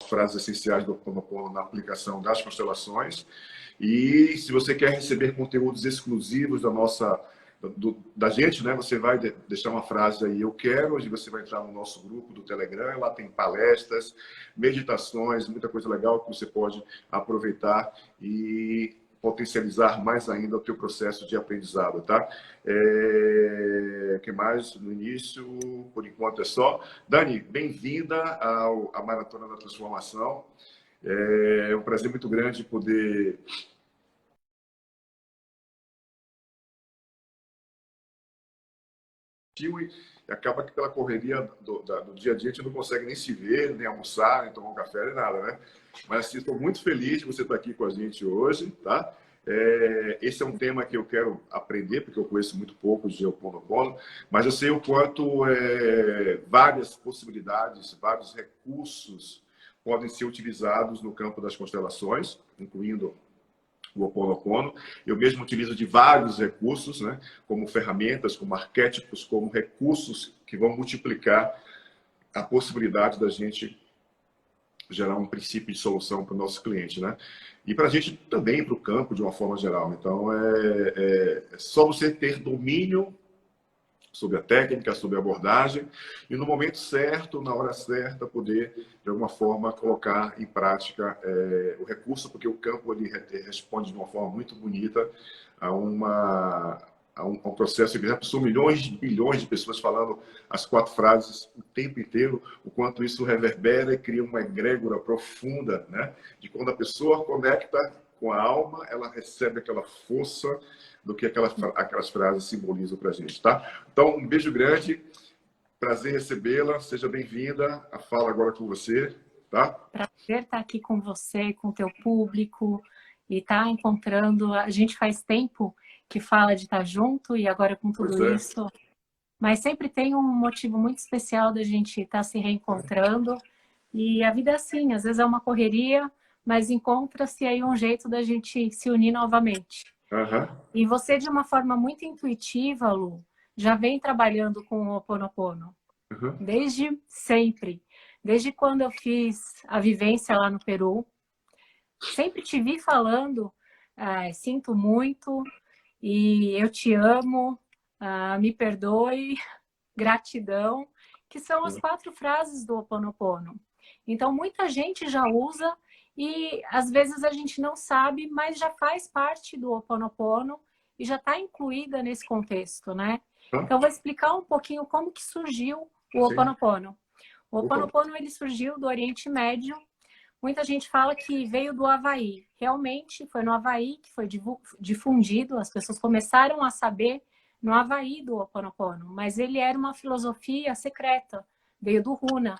frases essenciais do Ho Oponopono na aplicação das constelações. E se você quer receber conteúdos exclusivos da gente, né? Você vai deixar uma frase aí, eu quero, e você vai entrar no nosso grupo do Telegram, lá tem palestras, meditações, muita coisa legal que você pode aproveitar e potencializar mais ainda o teu processo de aprendizado, tá? O que mais no início? Por enquanto é só. Dani, bem-vinda à Maratona da Transformação. É um prazer muito grande poder... E acaba que pela correria do dia a dia a gente não consegue nem se ver, nem almoçar, nem tomar um café, nem nada, né? Mas assim, estou muito feliz de você estar aqui com a gente hoje, tá? Esse é um tema que eu quero aprender, porque eu conheço muito pouco de Ho Oponopono, mas eu sei o quanto várias possibilidades, vários recursos podem ser utilizados no campo das constelações, incluindo o Ho Oponopono. Eu mesmo utilizo de vários recursos, né, como ferramentas, como arquétipos, como recursos que vão multiplicar a possibilidade da gente gerar um princípio de solução para o nosso cliente, né? E para a gente também, para o campo, de uma forma geral. Então, é só você ter domínio sobre a técnica, sobre a abordagem, e no momento certo, na hora certa, poder, de alguma forma, colocar em prática o recurso, porque o campo ele responde de uma forma muito bonita a um processo que já são milhões de bilhões de pessoas falando as 4 frases o tempo inteiro, o quanto isso reverbera e cria uma egrégora profunda, né? De quando a pessoa conecta com a alma, ela recebe aquela força do que aquelas frases simbolizam para a gente, tá? Então, um beijo grande, prazer recebê-la, seja bem-vinda, a fala agora com você, tá? Prazer estar aqui com você, com o teu público, e estar encontrando, a gente faz tempo que fala de estar junto, e agora com tudo isso, mas sempre tem um motivo muito especial da gente estar se reencontrando, e a vida é assim, às vezes é uma correria, mas encontra-se aí um jeito da gente se unir novamente. E você, de uma forma muito intuitiva, Lu, já vem trabalhando com o Ho Oponopono. Desde sempre. Desde quando eu fiz a vivência lá no Peru. Sempre te vi falando, sinto muito, e eu te amo, me perdoe, gratidão, que são as 4 frases do Ho Oponopono. Então, muita gente já usa e, às vezes, a gente não sabe, mas já faz parte do Ho Oponopono e já está incluída nesse contexto, né? Então, eu vou explicar um pouquinho como que surgiu o Ho Oponopono. O Ho Oponopono, ele surgiu do Oriente Médio. Muita gente fala que veio do Havaí. Realmente, foi no Havaí que foi difundido, as pessoas começaram a saber no Havaí do Ho Oponopono, mas ele era uma filosofia secreta, veio do Huna.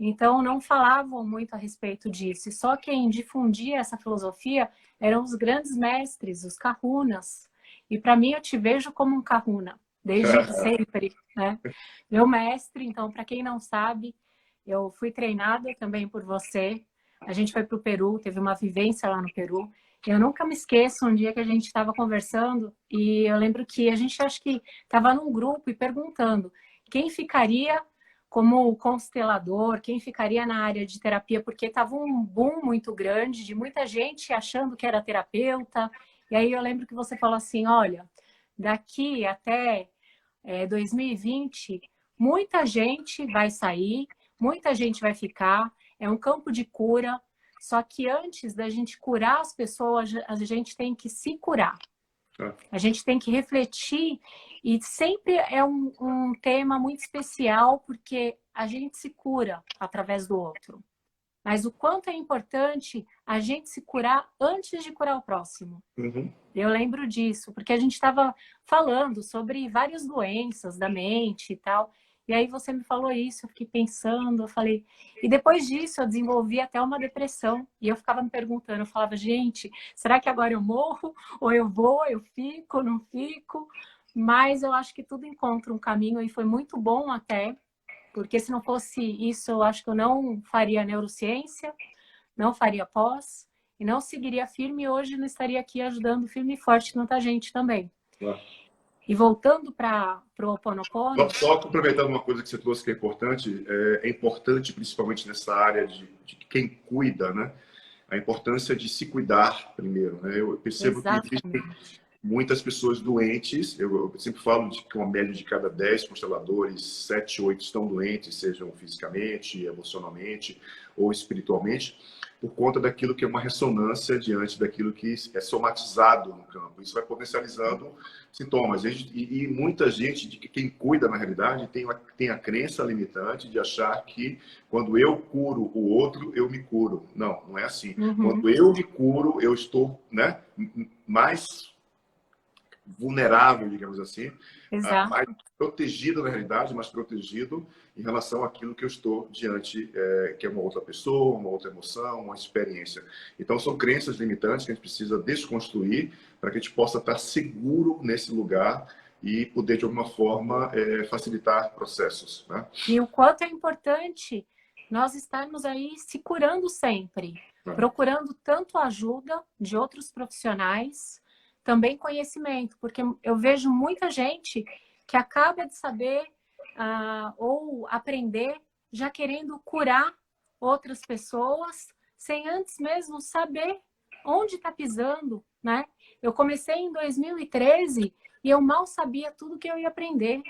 Então, não falavam muito a respeito disso. E só quem difundia essa filosofia eram os grandes mestres, os kahunas. E para mim, eu te vejo como um kahuna, desde sempre, né? Meu mestre, então, para quem não sabe, eu fui treinada também por você. A gente foi para o Peru, teve uma vivência lá no Peru. Eu nunca me esqueço um dia que a gente estava conversando e eu lembro que a gente, acho que estava num grupo e perguntando quem ficaria como constelador, quem ficaria na área de terapia, porque estava um boom muito grande de muita gente achando que era terapeuta. E aí eu lembro que você falou assim, olha, daqui até 2020, muita gente vai sair, muita gente vai ficar, é um campo de cura, só que antes da gente curar as pessoas, a gente tem que se curar. A gente tem que refletir, e sempre é um tema muito especial, porque a gente se cura através do outro. Mas o quanto é importante a gente se curar antes de curar o próximo. Eu lembro disso, porque a gente estava falando sobre várias doenças da mente e tal, e aí você me falou isso, eu fiquei pensando, eu falei... E depois disso eu desenvolvi até uma depressão, e eu ficava me perguntando, eu falava, gente, será que agora eu morro? Ou eu vou, eu fico, não fico? Mas eu acho que tudo encontra um caminho, e foi muito bom até, porque se não fosse isso, eu acho que eu não faria neurociência, não faria pós, e não seguiria firme, e hoje não estaria aqui ajudando firme e forte tanta gente também. E voltando para o Ho Oponopono... Só complementando uma coisa que você trouxe que é importante principalmente nessa área de quem cuida, né? A importância de se cuidar primeiro, né? Eu percebo que existem muitas pessoas doentes, eu sempre falo de que uma média de cada 10 consteladores, 7, 8 estão doentes, sejam fisicamente, emocionalmente ou espiritualmente, por conta daquilo que é uma ressonância diante daquilo que é somatizado no campo. Isso vai potencializando sintomas. E muita gente, de quem cuida na realidade, tem a crença limitante de achar que quando eu curo o outro, eu me curo. Não, não é assim. Quando eu me curo, eu estou, né, mais vulnerável, digamos assim, mais protegido na realidade, mais protegido em relação àquilo que eu estou diante, que é uma outra pessoa, uma outra emoção, uma experiência. Então, são crenças limitantes que a gente precisa desconstruir para que a gente possa estar seguro nesse lugar e poder, de alguma forma, facilitar processos, né? E o quanto é importante nós estarmos aí se curando sempre, procurando tanto ajuda de outros profissionais, também conhecimento, porque eu vejo muita gente que acaba de saber ou aprender já querendo curar outras pessoas sem antes mesmo saber onde está pisando, né? Eu comecei em 2013 e eu mal sabia tudo que eu ia aprender.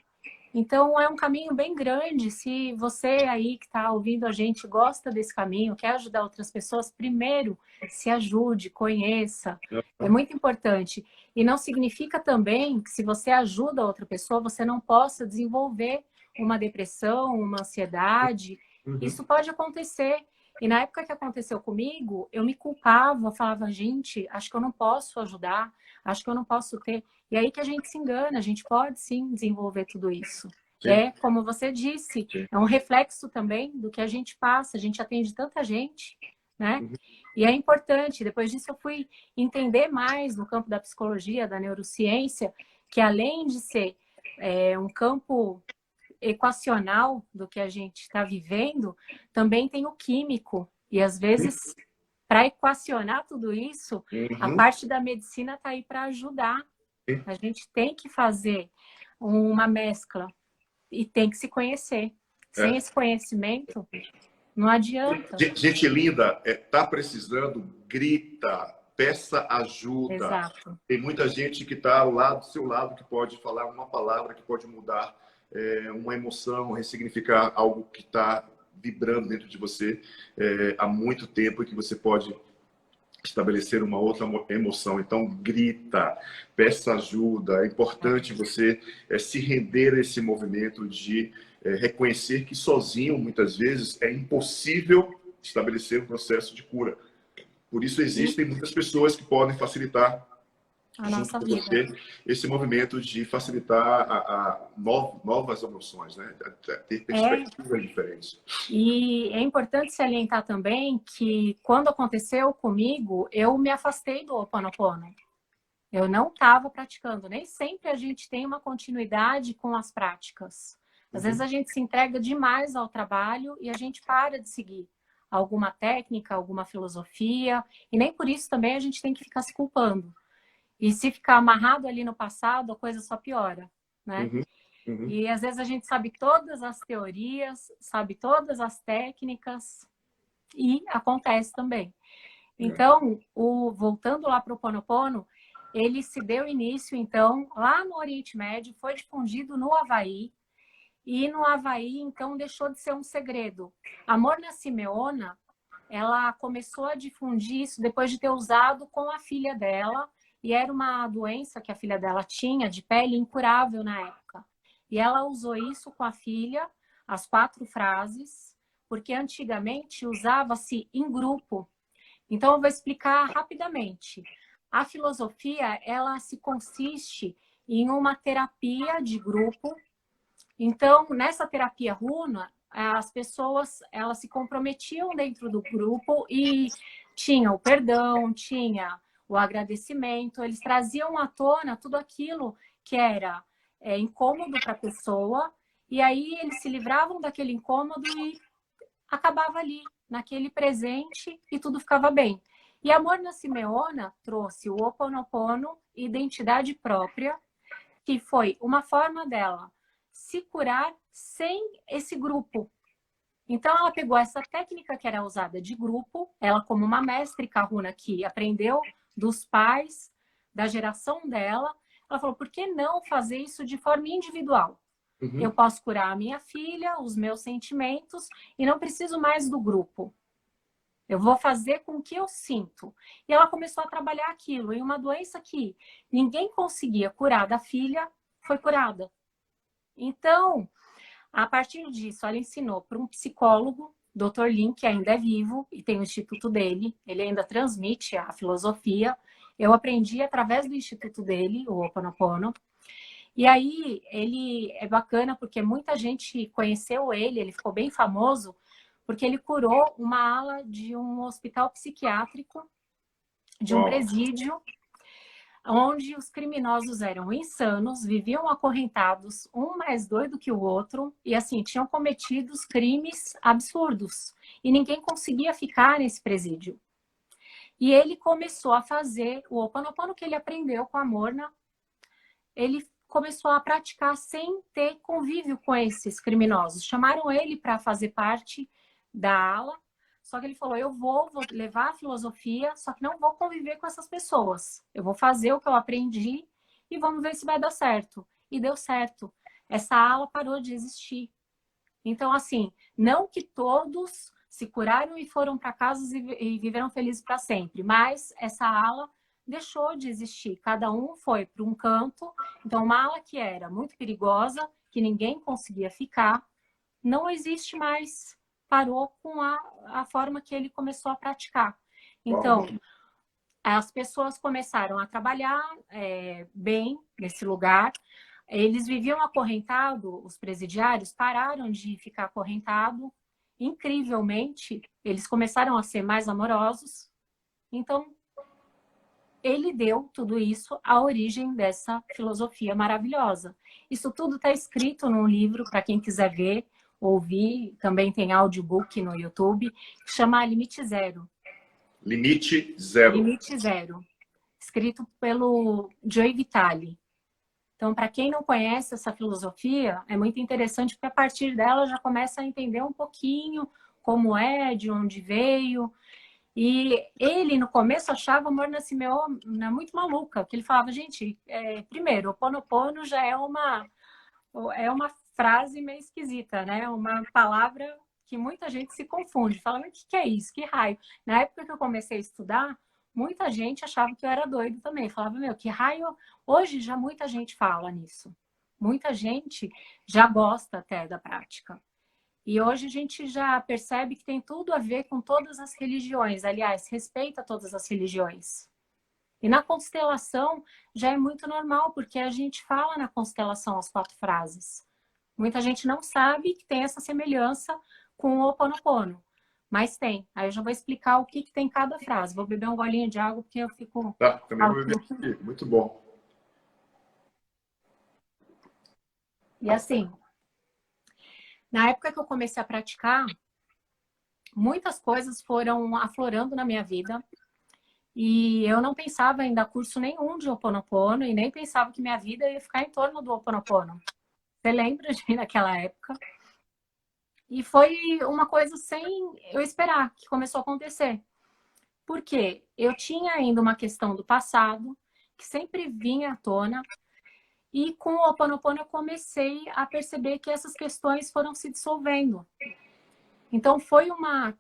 Então, é um caminho bem grande. Se você aí que está ouvindo a gente gosta desse caminho, quer ajudar outras pessoas, primeiro se ajude, conheça. É muito importante. E não significa também que se você ajuda outra pessoa, você não possa desenvolver uma depressão, uma ansiedade. Isso pode acontecer. E na época que aconteceu comigo, eu me culpava, falava, gente, acho que eu não posso ajudar, acho que eu não posso ter... E aí que a gente se engana, a gente pode sim desenvolver tudo isso. É, como você disse, é um reflexo também do que a gente passa, a gente atende tanta gente, né? E é importante, depois disso eu fui entender mais no campo da psicologia, da neurociência, que além de ser um campo equacional do que a gente está vivendo, também tem o químico. E às vezes, para equacionar tudo isso, a parte da medicina está aí para ajudar. A gente tem que fazer uma mescla e tem que se conhecer. Sem esse conhecimento, não adianta. Gente linda, tá precisando, grita, peça ajuda. Exato. Tem muita gente que está lá do seu lado que pode falar uma palavra que pode mudar uma emoção, ressignificar algo que está vibrando dentro de você há muito tempo e que você pode estabelecer uma outra emoção. Então, grita, peça ajuda. É importante você se render a esse movimento de reconhecer que sozinho, muitas vezes, é impossível estabelecer um processo de cura. Por isso, existem muitas pessoas que podem facilitar a junto nossa com vida. você esse movimento de facilitar novas emoções, né? Ter perspectivas diferentes. E é importante salientar também que quando aconteceu comigo, eu me afastei do Ho Oponopono. Eu não estava praticando. Nem sempre a gente tem uma continuidade com as práticas. Às vezes a gente se entrega demais ao trabalho e a gente para de seguir alguma técnica, alguma filosofia. E nem por isso também a gente tem que ficar se culpando. E se ficar amarrado ali no passado, a coisa só piora, né? E às vezes a gente sabe todas as teorias, sabe todas as técnicas e acontece também. Então, voltando lá para o Ho Oponopono, ele se deu início, então, lá no Oriente Médio, foi difundido no Havaí, e no Havaí, então, deixou de ser um segredo. A Morna Simeona, ela começou a difundir isso depois de ter usado com a filha dela, e era uma doença que a filha dela tinha, de pele incurável na época. E ela usou isso com a filha, as 4 frases, porque antigamente usava-se em grupo. Então, eu vou explicar rapidamente. A filosofia, ela se consiste em uma terapia de grupo. Então, nessa terapia runa, as pessoas, elas se comprometiam dentro do grupo e tinha o perdão, tinha o agradecimento, eles traziam à tona tudo aquilo que era incômodo para a pessoa, e aí eles se livravam daquele incômodo e acabava ali, naquele presente, e tudo ficava bem. E a Morna Simeona trouxe o Ho Oponopono, identidade própria, que foi uma forma dela se curar sem esse grupo. Então, ela pegou essa técnica que era usada de grupo, ela como uma mestre Kahuna que aprendeu dos pais, da geração dela, ela falou, por que não fazer isso de forma individual? Eu posso curar a minha filha, os meus sentimentos, e não preciso mais do grupo. Eu vou fazer com o que eu sinto. E ela começou a trabalhar aquilo. E uma doença que ninguém conseguia curar da filha, foi curada. Então, a partir disso, ela ensinou para um psicólogo, Dr. Lin, que ainda é vivo e tem o instituto dele. Ele ainda transmite a filosofia. Eu aprendi através do instituto dele, o Ho Oponopono. E aí, ele é bacana porque muita gente conheceu ele, ele ficou bem famoso, porque ele curou uma ala de um hospital psiquiátrico, de um presídio, onde os criminosos eram insanos, viviam acorrentados, um mais doido que o outro, e assim, tinham cometido crimes absurdos. E ninguém conseguia ficar nesse presídio. E ele começou a fazer o Ho Oponopono que ele aprendeu com a Morna, ele começou a praticar sem ter convívio com esses criminosos. Chamaram ele para fazer parte da ala, só que ele falou, eu vou levar a filosofia, só que não vou conviver com essas pessoas. Eu vou fazer o que eu aprendi e vamos ver se vai dar certo. E deu certo. Essa ala parou de existir. Então, assim, não que todos se curaram e foram para casa e viveram felizes para sempre, mas essa ala deixou de existir. Cada um foi para um canto. Então, uma ala que era muito perigosa, que ninguém conseguia ficar, não existe mais. Parou com a forma que ele começou a praticar. Então, as pessoas começaram a trabalhar bem nesse lugar. Eles viviam acorrentados, os presidiários pararam de ficar acorrentados. Incrivelmente, eles começaram a ser mais amorosos. Então, ele deu tudo isso à origem dessa filosofia maravilhosa. Isso tudo está escrito num livro, para quem quiser ver, ouvir. Também tem audiobook no YouTube, que chama Limite Zero. Limite Zero. Limite Zero. Escrito pelo Joe Vitale. Então, para quem não conhece essa filosofia, é muito interessante, porque a partir dela já começa a entender um pouquinho como é, de onde veio. E ele, no começo, achava a Morna Simeon muito maluca, porque ele falava, gente, primeiro, o Ho Oponopono já é uma frase meio esquisita, né? Uma palavra que muita gente se confunde. Fala, mas o que é isso? Que raio? Na época que eu comecei a estudar, muita gente achava que eu era doido também. Falava, meu, que raio? Hoje já muita gente fala nisso. Muita gente já gosta até da prática. E hoje a gente já percebe que tem tudo a ver com todas as religiões. Aliás, respeita todas as religiões. E na constelação já é muito normal, porque a gente fala na constelação as 4 frases. Muita gente não sabe que tem essa semelhança com o Ho Oponopono. Mas tem. Aí eu já vou explicar o que tem cada frase. Vou beber um golinho de água, porque eu fico... Tá, também vou beber aqui. Muito bom. E assim, na época que eu comecei a praticar, muitas coisas foram aflorando na minha vida. E eu não pensava em dar curso nenhum de Ho Oponopono e nem pensava que minha vida ia ficar em torno do Ho Oponopono. Você lembra de naquela época? E foi uma coisa sem eu esperar que começou a acontecer. Porque eu tinha ainda uma questão do passado, que sempre vinha à tona, e com o Ho Oponopono eu comecei a perceber que essas questões foram se dissolvendo. Então foi uma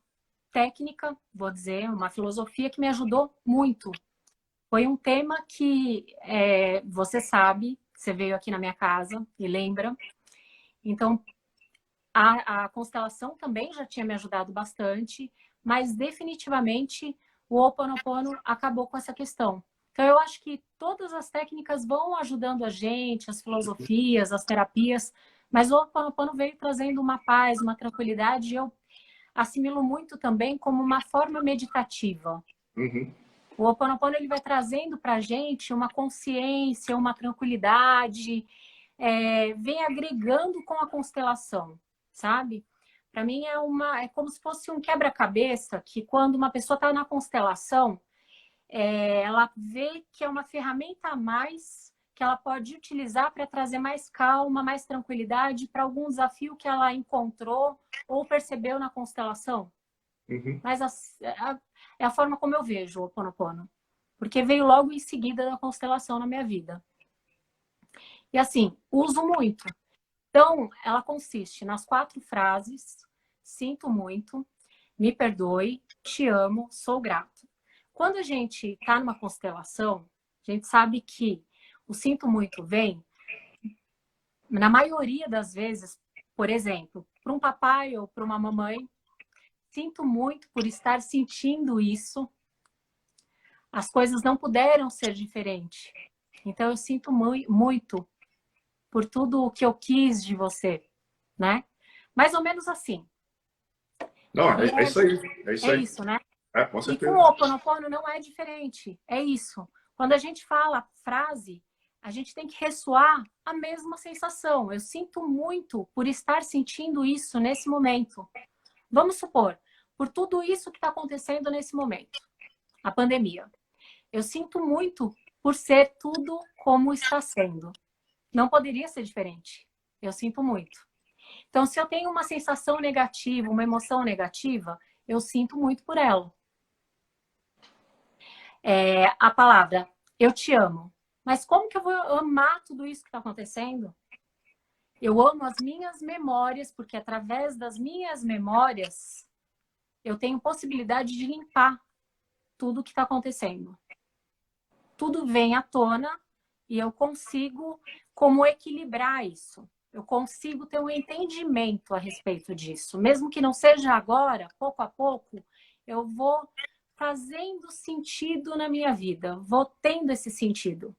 técnica, vou dizer, uma filosofia que me ajudou muito. Foi um tema que você sabe, você veio aqui na minha casa e lembra. Então, a constelação também já tinha me ajudado bastante, mas definitivamente o Ho Oponopono acabou com essa questão. Então, eu acho que todas as técnicas vão ajudando a gente, as filosofias, as terapias, mas o Ho Oponopono veio trazendo uma paz, uma tranquilidade, e eu assimilo muito também como uma forma meditativa. O Ho Oponopono ele vai trazendo para a gente uma consciência, uma tranquilidade, vem agregando com a constelação, sabe? Para mim é como se fosse um quebra-cabeça que quando uma pessoa está na constelação, ela vê que é uma ferramenta a mais que que ela pode utilizar para trazer mais calma, mais tranquilidade para algum desafio que ela encontrou ou percebeu na constelação. Uhum. Mas é a forma como eu vejo o Ho'oponopono. Porque veio logo em seguida da constelação na minha vida. E assim, uso muito. Então, ela consiste nas 4 frases: sinto muito, me perdoe, te amo, sou grato. Quando a gente está numa constelação, a gente sabe que o sinto muito vem, na maioria das vezes, por exemplo, para um papai ou para uma mamãe, sinto muito por estar sentindo isso, as coisas não puderam ser diferentes. Então, eu sinto muito por tudo o que eu quis de você, né? Mais ou menos assim. Não, é isso aí. É isso É aí. isso, né? É, com E com certeza. o Ho'oponopono não é diferente. É isso. Quando a gente fala a frase, a gente tem que ressoar a mesma sensação. Eu sinto muito por estar sentindo isso nesse momento. Vamos supor, por tudo isso que está acontecendo nesse momento, a pandemia. Eu sinto muito por ser tudo como está sendo. Não poderia ser diferente. Eu sinto muito. Então, se eu tenho uma sensação negativa, uma emoção negativa, eu sinto muito por ela. A palavra eu te amo. Mas como que eu vou amar tudo isso que está acontecendo? Eu amo as minhas memórias, porque através das minhas memórias eu tenho possibilidade de limpar tudo que está acontecendo. Tudo vem à tona e eu consigo como equilibrar isso. Eu consigo ter um entendimento a respeito disso. Mesmo que não seja agora, pouco a pouco, eu vou fazendo sentido na minha vida. Vou tendo esse sentido.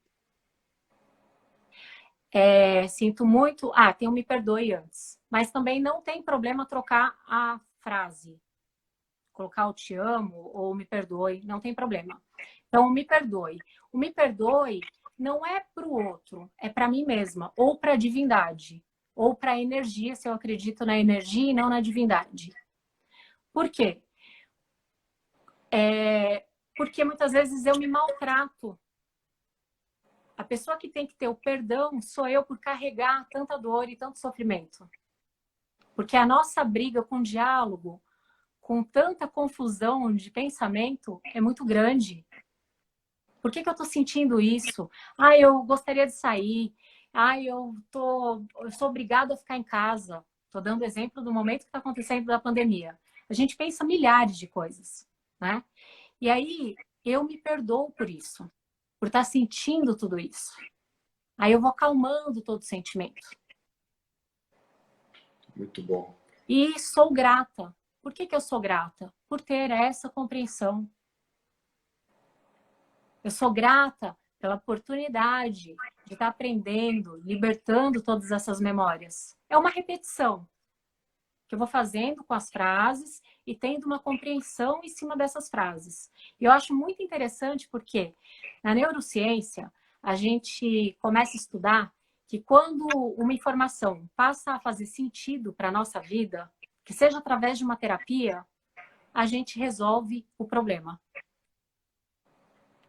Sinto muito. Tem um me perdoe antes. Mas também não tem problema trocar a frase. Colocar o te amo ou me perdoe, não tem problema. Então, me perdoe. O me perdoe não é para o outro, é para mim mesma, ou para a divindade, ou para a energia, se eu acredito na energia e não na divindade. Por quê? Porque muitas vezes eu me maltrato. A pessoa que tem que ter o perdão sou eu por carregar tanta dor e tanto sofrimento. Porque a nossa briga com o diálogo, com tanta confusão de pensamento, é muito grande. Por que eu tô sentindo isso? Eu gostaria de sair. Eu sou obrigada a ficar em casa. Tô dando exemplo do momento que está acontecendo da pandemia. A gente pensa milhares de coisas, né? E aí eu me perdoo por isso, por estar sentindo tudo isso. Aí eu vou acalmando todo o sentimento. Muito bom. E sou grata. Por que eu sou grata? Por ter essa compreensão. Eu sou grata pela oportunidade de estar aprendendo, libertando todas essas memórias. É uma repetição que eu vou fazendo com as frases e tendo uma compreensão em cima dessas frases. E eu acho muito interessante porque na neurociência a gente começa a estudar que quando uma informação passa a fazer sentido para a nossa vida, que seja através de uma terapia, a gente resolve o problema.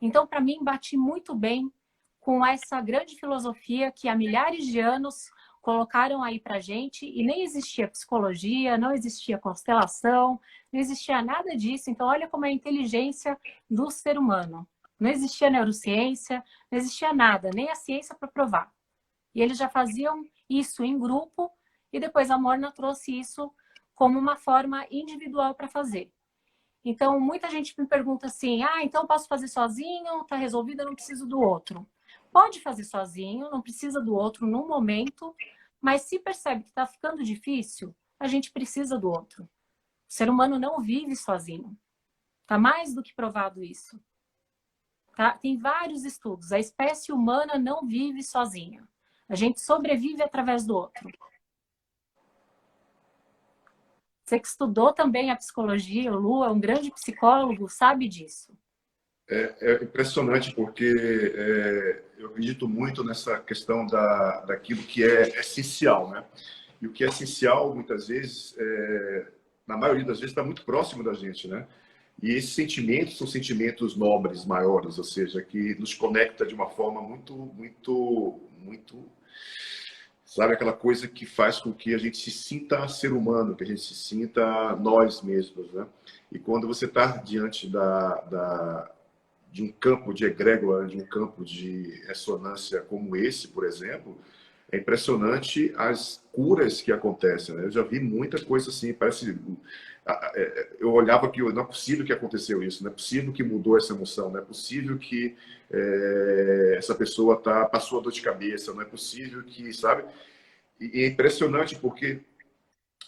Então, para mim, bate muito bem com essa grande filosofia que há milhares de anos colocaram aí para gente e nem existia psicologia, não existia constelação, não existia nada disso. Então, olha como é a inteligência do ser humano. Não existia neurociência, não existia nada, nem a ciência para provar. E eles já faziam isso em grupo e depois a Morna trouxe isso como uma forma individual para fazer. Então, muita gente me pergunta assim, então eu posso fazer sozinho, tá resolvido, eu não preciso do outro. Pode fazer sozinho, não precisa do outro no momento, mas se percebe que está ficando difícil, a gente precisa do outro. O ser humano não vive sozinho. Tá mais do que provado isso. Tá? Tem vários estudos. A espécie humana não vive sozinha. A gente sobrevive através do outro. Você que estudou também a psicologia, o Lu é um grande psicólogo, sabe disso. É impressionante porque eu acredito muito nessa questão daquilo que é essencial, né? E o que é essencial, muitas vezes, na maioria das vezes, está muito próximo da gente, né? E esses sentimentos são sentimentos nobres, maiores, ou seja, que nos conecta de uma forma muito, sabe, aquela coisa que faz com que a gente se sinta ser humano, que a gente se sinta nós mesmos, né? E quando você está diante de um campo de egrégora, de um campo de ressonância como esse, por exemplo, é impressionante as curas que acontecem, né? Eu já vi muita coisa assim, parece... Eu olhava que não é possível que aconteceu isso, não é possível que mudou essa emoção, não é possível que essa pessoa passou a dor de cabeça, não é possível que, sabe? E é impressionante porque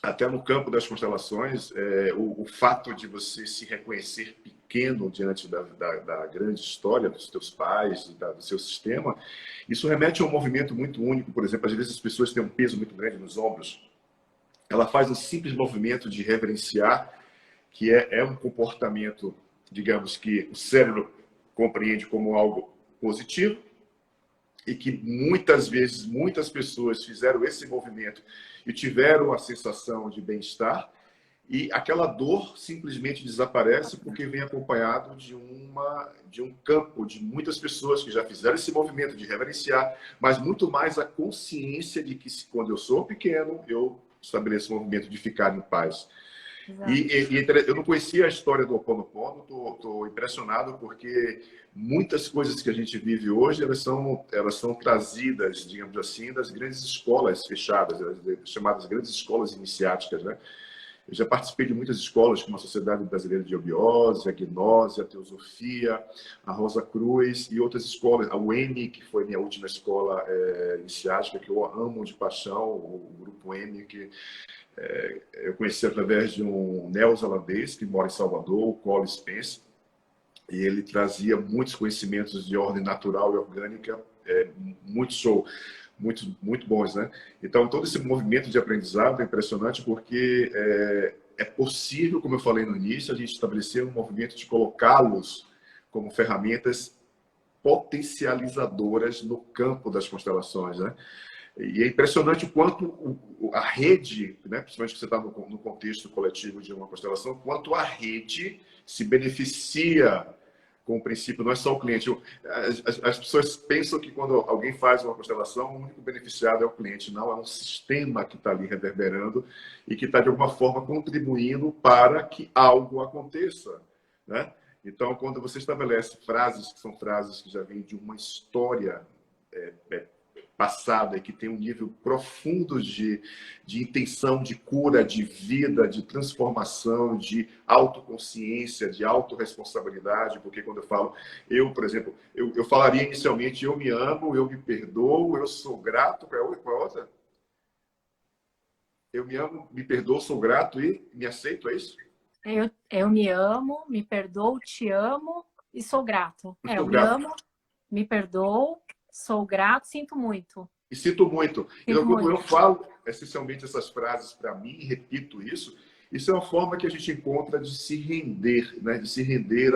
até no campo das constelações, o fato de você se reconhecer pequeno diante da grande história dos teus pais, do seu sistema, isso remete a um movimento muito único. Por exemplo, às vezes as pessoas têm um peso muito grande nos ombros. Ela faz um simples movimento de reverenciar, que é um comportamento, digamos, que o cérebro compreende como algo positivo, e que muitas vezes, muitas pessoas fizeram esse movimento e tiveram a sensação de bem-estar, e aquela dor simplesmente desaparece porque vem acompanhado de um campo de muitas pessoas que já fizeram esse movimento de reverenciar, mas muito mais a consciência de que quando eu sou pequeno, eu estabeleço um movimento de ficar em paz. E eu não conhecia a história do Ho Oponopono, estou impressionado porque muitas coisas que a gente vive hoje, elas são trazidas, digamos assim, das grandes escolas fechadas, as chamadas grandes escolas iniciáticas, né? Eu já participei de muitas escolas, como a Sociedade Brasileira de Obiose, a Gnose, a Teosofia, a Rosa Cruz e outras escolas, a UEM, que foi minha última escola iniciática, que eu amo de paixão, o Grupo M, que eu conheci através de um neozelandês que mora em Salvador, o Colin Spence, e ele trazia muitos conhecimentos de ordem natural e orgânica, muito show, muito bons, né? Então, todo esse movimento de aprendizado é impressionante porque é possível, como eu falei no início, a gente estabelecer um movimento de colocá-los como ferramentas potencializadoras no campo das constelações, né? E é impressionante o quanto a rede, né, principalmente que você está no contexto coletivo de uma constelação, quanto a rede se beneficia com o princípio, não é só o cliente. As pessoas pensam que quando alguém faz uma constelação, o único beneficiado é o cliente. Não, é um sistema que está ali reverberando e que está, de alguma forma, contribuindo para que algo aconteça, né? Então, quando você estabelece frases que são frases que já vêm de uma história passada e que tem um nível profundo de intenção de cura, de vida, de transformação, de autoconsciência, de autorresponsabilidade, porque quando eu falo, por exemplo, eu falaria inicialmente, eu me amo, eu me perdoo, eu sou grato, qual é a outra? Eu me amo, me perdoo, sou grato e me aceito, é isso? Eu me amo, me perdoo, te amo e sou grato. Eu me amo, me perdoo, sou grato, sinto muito. E sinto muito. Então, quando eu falo essencialmente essas frases para mim, repito isso, isso é uma forma que a gente encontra de se render, né? De se render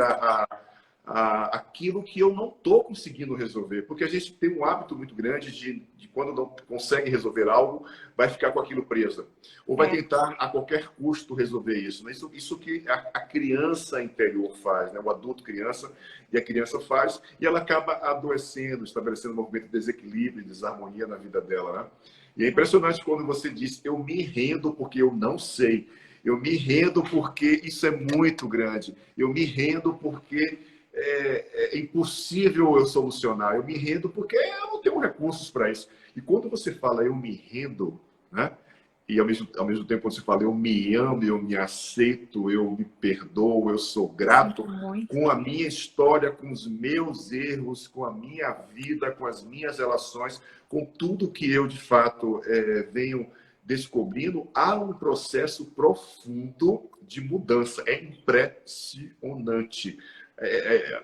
aquilo que eu não estou conseguindo resolver. Porque a gente tem um hábito muito grande de quando não consegue resolver algo, vai ficar com aquilo preso. Ou vai tentar a qualquer custo resolver isso, né? Isso que a criança interior faz, né? O adulto criança e a criança faz, e ela acaba adoecendo, estabelecendo um movimento de desequilíbrio, desarmonia na vida dela, né? E é impressionante quando você diz, eu me rendo porque eu não sei. Eu me rendo porque isso é muito grande. Eu me rendo porque é impossível eu solucionar. Eu me rendo porque eu não tenho recursos para isso. E quando você fala eu me rendo, né? E ao mesmo tempo quando você fala eu me amo, eu me aceito, eu me perdoo, eu sou grato com a minha história, com os meus erros, com a minha vida, com as minhas relações, com tudo que eu de fato venho descobrindo, há um processo profundo de mudança. É impressionante.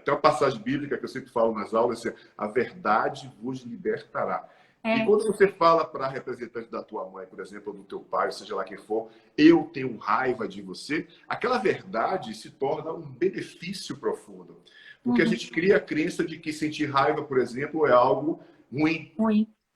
Tem uma passagem bíblica que eu sempre falo nas aulas, a verdade vos libertará. E quando você fala para representante da tua mãe, por exemplo, ou do teu pai, seja lá quem for, eu tenho raiva de você, aquela verdade se torna um benefício profundo. Porque a gente cria a crença de que sentir raiva, por exemplo, é algo ruim.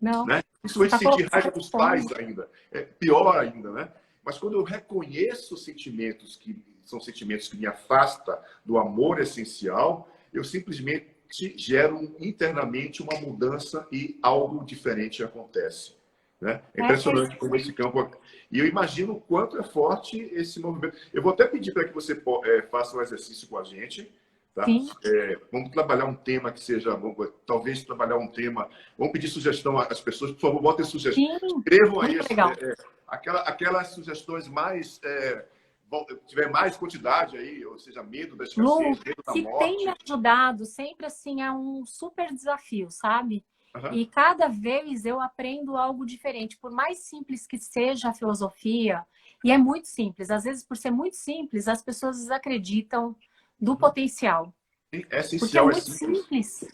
Não. Né? Principalmente sentir raiva dos pais ainda. É pior ainda, né? Mas quando eu reconheço sentimentos que são sentimentos que me afastam do amor essencial, eu simplesmente gero internamente uma mudança e algo diferente acontece. Né? É impressionante como esse campo... E eu imagino o quanto é forte esse movimento. Eu vou até pedir para que você faça um exercício com a gente. Tá? Vamos trabalhar um tema que seja... Talvez trabalhar um tema... Vamos pedir sugestão às pessoas. Por favor, botem sugestões. Escrevam aí aquelas sugestões mais... tiver mais quantidade aí, ou seja, medo da escassez, medo da morte. Tem me ajudado, sempre assim, é um super desafio, sabe? E cada vez eu aprendo algo diferente, por mais simples que seja a filosofia, e é muito simples, às vezes por ser muito simples, as pessoas desacreditam do potencial. É essencial, porque é muito simples.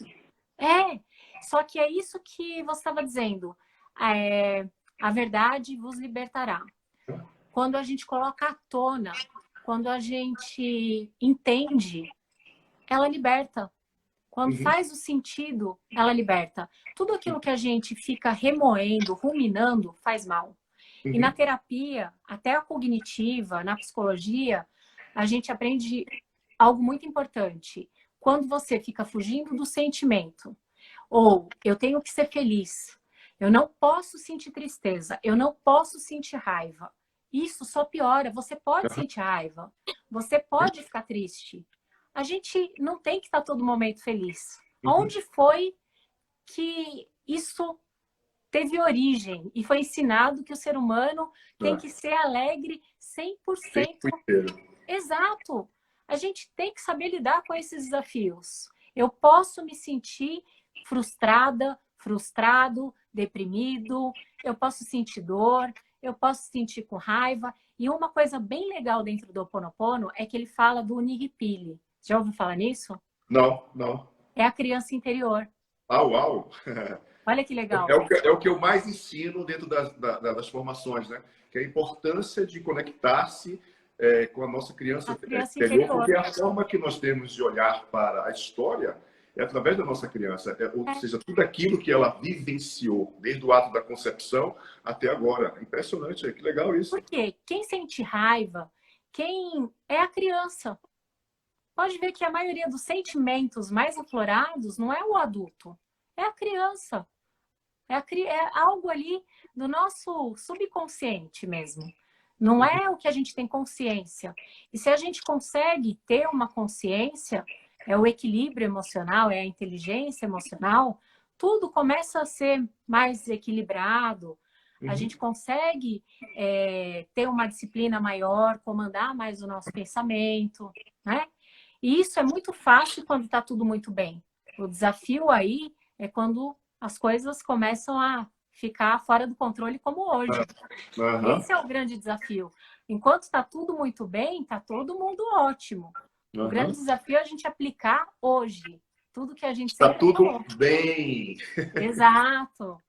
Só que é isso que você estava dizendo, a verdade vos libertará. Quando a gente coloca à tona, quando a gente entende, ela liberta. Quando faz o sentido, ela liberta. Tudo aquilo que a gente fica remoendo, ruminando, faz mal. E na terapia, até a cognitiva, na psicologia, a gente aprende algo muito importante. Quando você fica fugindo do sentimento, ou eu tenho que ser feliz, eu não posso sentir tristeza, eu não posso sentir raiva. Isso só piora. Você pode sentir raiva, você pode ficar triste. A gente não tem que estar todo momento feliz. Onde foi que isso teve origem e foi ensinado que o ser humano tem que ser alegre 100%? Exato. A gente tem que saber lidar com esses desafios. Eu posso me sentir frustrada, frustrado, deprimido, eu posso sentir dor, eu posso sentir com raiva. E uma coisa bem legal dentro do Ho Oponopono é que ele fala do Nihipili. Já ouviu falar nisso? Não. É a criança interior. Uau! Olha que legal. É o que eu mais ensino dentro das formações, né? Que é a importância de conectar-se com a nossa criança interior, porque a forma que nós temos de olhar para a história é através da nossa criança, ou seja, tudo aquilo que ela vivenciou, desde o ato da concepção até agora. Impressionante, que legal isso. Porque quem sente raiva, quem é a criança. Pode ver que a maioria dos sentimentos mais aflorados não é o adulto, é a criança. É algo ali do nosso subconsciente mesmo. Não é o que a gente tem consciência. E se a gente consegue ter uma consciência, é o equilíbrio emocional, é a inteligência emocional, tudo começa a ser mais equilibrado. A gente consegue ter uma disciplina maior, comandar mais o nosso pensamento, né? E isso é muito fácil quando está tudo muito bem. O desafio aí é quando as coisas começam a ficar fora do controle, como hoje. Esse é o grande desafio. Enquanto está tudo muito bem, está todo mundo ótimo. O grande desafio é a gente aplicar hoje tudo que a gente sempre está tudo falou. Bem. Exato.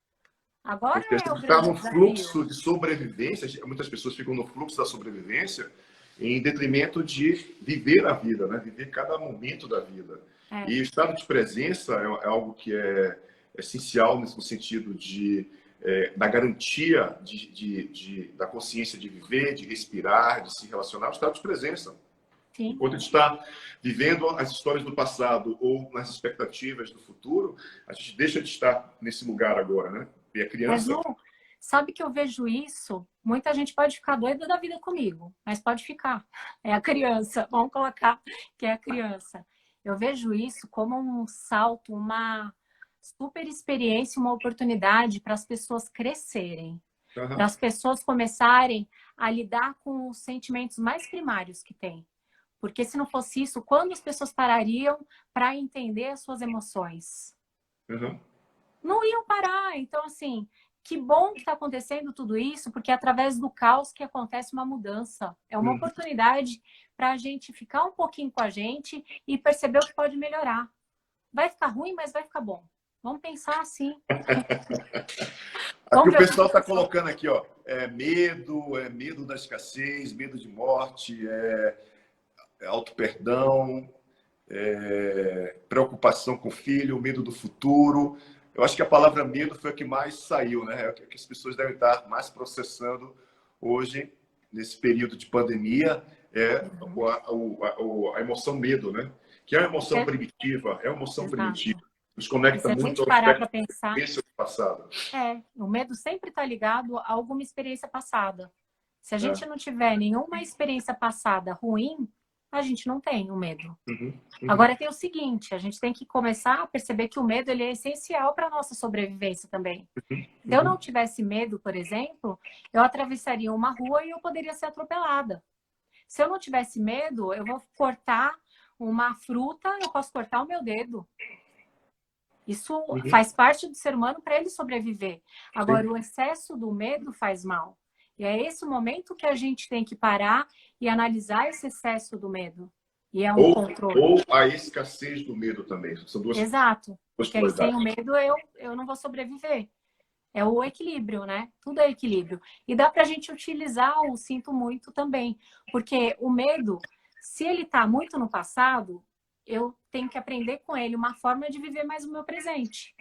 Agora porque é o grande está no desafio. Fluxo de sobrevivência. Muitas pessoas ficam no fluxo da sobrevivência em detrimento de viver a vida, né? Viver cada momento da vida. E o estado de presença é algo que é essencial no sentido da garantia da consciência de viver, de respirar, de se relacionar, o estado de presença. Sim. Enquanto a gente está vivendo as histórias do passado ou nas expectativas do futuro, a gente deixa de estar nesse lugar agora, né? E a criança... Mas, sabe que eu vejo isso? Muita gente pode ficar doida da vida comigo, mas pode ficar. É a criança, vamos colocar que é a criança. Eu vejo isso como um salto, uma super experiência, uma oportunidade para as pessoas crescerem. Para as pessoas começarem a lidar com os sentimentos mais primários que tem. Porque se não fosse isso, quando as pessoas parariam para entender as suas emoções? Não iam parar. Então, assim, que bom que está acontecendo tudo isso, porque é através do caos que acontece uma mudança. É uma oportunidade para a gente ficar um pouquinho com a gente e perceber o que pode melhorar. Vai ficar ruim, mas vai ficar bom. Vamos pensar assim. Aqui o pessoal está colocando aqui, ó, medo da escassez, medo de morte, auto-perdão, preocupação com o filho, medo do futuro. Eu acho que a palavra medo foi a que mais saiu, né? É o que as pessoas devem estar mais processando hoje, nesse período de pandemia. é a emoção medo, né? Que é uma emoção primitiva, é uma emoção Exato. primitiva. Nos E conecta se a muito gente ao parar para aspecto pensar, da experiência do passado. o medo sempre está ligado a alguma experiência passada. Se a gente É. não tiver nenhuma experiência passada ruim, a gente não tem o medo. Agora tem o seguinte, a gente tem que começar a perceber que o medo ele é essencial para a nossa sobrevivência também. Se eu não tivesse medo, por exemplo, eu atravessaria uma rua e eu poderia ser atropelada. Se eu não tivesse medo, eu vou cortar uma fruta, eu posso cortar o meu dedo. Isso faz parte do ser humano para ele sobreviver. Agora, o excesso do medo faz mal. E é esse o momento que a gente tem que parar e analisar esse excesso do medo. E é um controle. Ou a escassez do medo também. São duas Exato. Porque aí, sem o polaridades. medo, eu não vou sobreviver. É o equilíbrio, né? Tudo é equilíbrio. E dá para a gente utilizar o sinto muito também. Porque o medo, se ele está muito no passado, eu tenho que aprender com ele uma forma de viver mais o meu presente.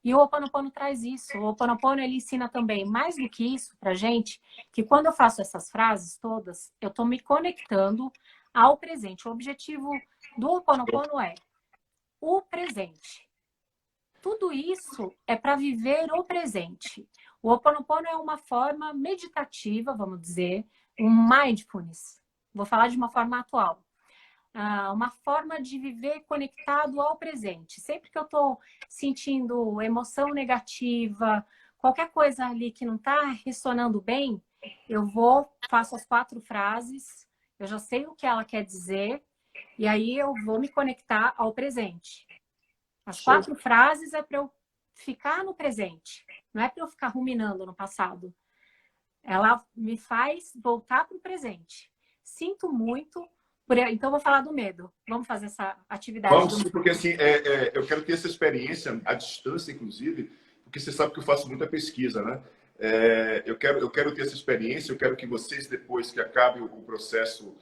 E o Ho Oponopono traz isso. O Ho Oponopono, ele ensina também, mais do que isso pra gente, que quando eu faço essas frases todas, eu estou me conectando ao presente. O objetivo do Ho Oponopono é o presente. Tudo isso é para viver o presente. O Ho Oponopono é uma forma meditativa, vamos dizer, um mindfulness. Vou falar de uma forma atual. Uma forma de viver conectado ao presente. Sempre que eu estou sentindo emoção negativa, qualquer coisa ali que não está ressonando bem, eu faço as 4 frases, eu já sei o que ela quer dizer, e aí eu vou me conectar ao presente. As 4 frases é para eu ficar no presente, não é para eu ficar ruminando no passado. Ela me faz voltar para o presente. Sinto muito. Então, vou falar do medo. Vamos fazer essa atividade. Vamos sim, porque assim, eu quero ter essa experiência, à distância, inclusive, porque você sabe que eu faço muita pesquisa, né? Eu quero ter essa experiência, eu quero que vocês, depois que acabe o processo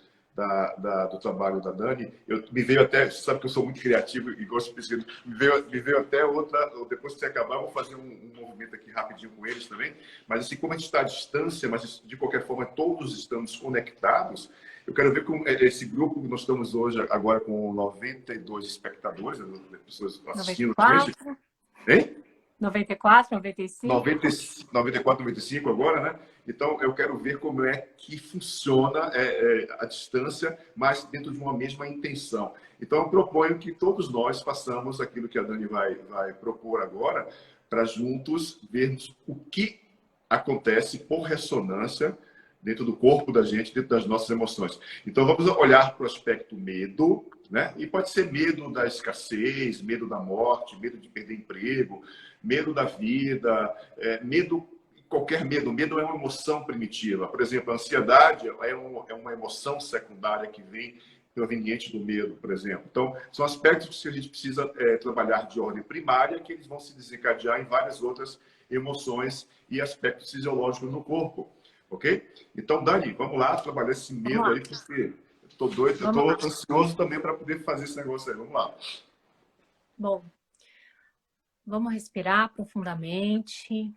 do trabalho da Dani, me veio até, você sabe que eu sou muito criativo e gosto de pesquisa, me veio até outra, depois que você acabar, eu vou fazer um movimento aqui rapidinho com eles também, mas assim, como a gente está à distância, mas de qualquer forma todos estamos conectados, eu quero ver como esse grupo que nós estamos hoje, agora com 92 espectadores, né, pessoas assistindo. 94, hein? 94, 95. 94, 95 agora, né? Então, eu quero ver como é que funciona a distância, mas dentro de uma mesma intenção. Então, eu proponho que todos nós façamos aquilo que a Dani vai propor agora, para juntos vermos o que acontece por ressonância dentro do corpo da gente, dentro das nossas emoções. Então, vamos olhar para o aspecto medo, né? E pode ser medo da escassez, medo da morte, medo de perder emprego, medo da vida, qualquer medo. Medo é uma emoção primitiva. Por exemplo, a ansiedade é uma emoção secundária que vem proveniente do medo, por exemplo. Então, são aspectos que a gente precisa trabalhar de ordem primária, que eles vão se desencadear em várias outras emoções e aspectos fisiológicos no corpo. Ok? Então, Dani, vamos lá trabalhar esse medo aí, porque eu tô doido, eu tô ansioso também para poder fazer esse negócio aí. Vamos lá. Bom, vamos respirar profundamente,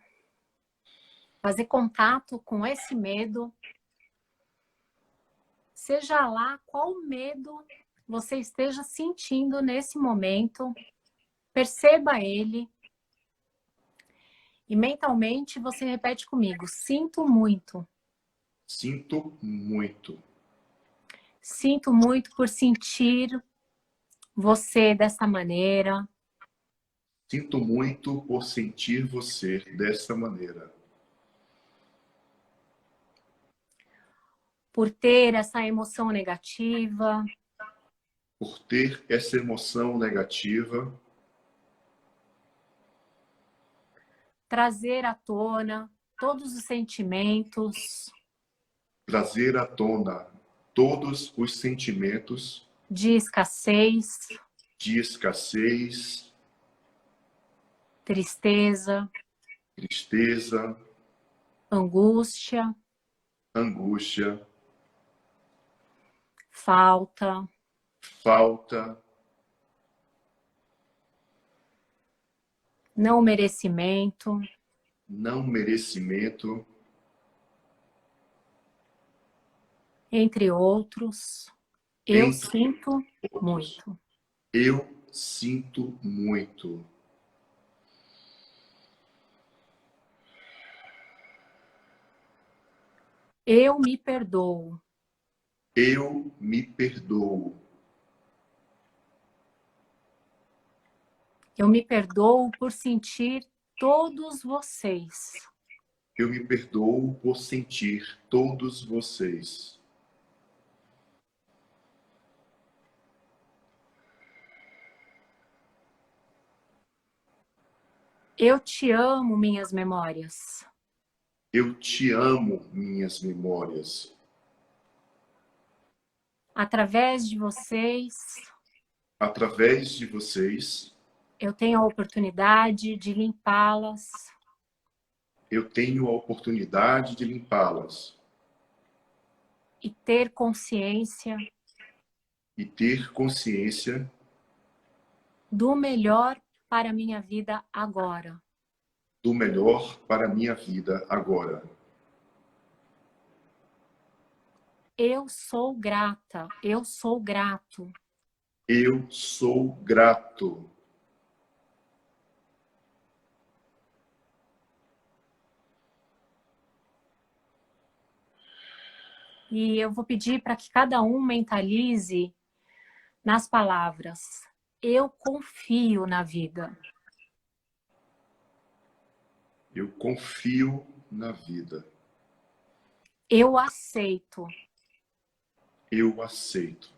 fazer contato com esse medo. Seja lá qual medo você esteja sentindo nesse momento, perceba ele. E mentalmente você repete comigo: sinto muito. Sinto muito. Sinto muito por sentir você dessa maneira. Sinto muito por sentir você dessa maneira. Por ter essa emoção negativa. Por ter essa emoção negativa. Trazer à tona todos os sentimentos. Trazer à tona todos os sentimentos. De escassez. De escassez. Tristeza. Tristeza. Angústia. Angústia. Falta. Falta. Não merecimento. Não merecimento. entre outros, eu entre sinto outros. muito. Eu sinto muito. Eu me perdoo. Eu me perdoo. Eu me perdoo por sentir todos vocês. Eu me perdoo por sentir todos vocês. Eu te amo, minhas memórias. Eu te amo, minhas memórias. Através de vocês, Através de vocês, eu tenho a oportunidade de limpá-las, eu tenho a oportunidade de limpá-las e ter consciência e ter consciência do melhor para a minha vida agora. do melhor para a minha vida agora. Eu sou grata, eu sou grato. Eu sou grato. E eu vou pedir para que cada um mentalize nas palavras: eu confio na vida. Eu confio na vida. Eu aceito Eu aceito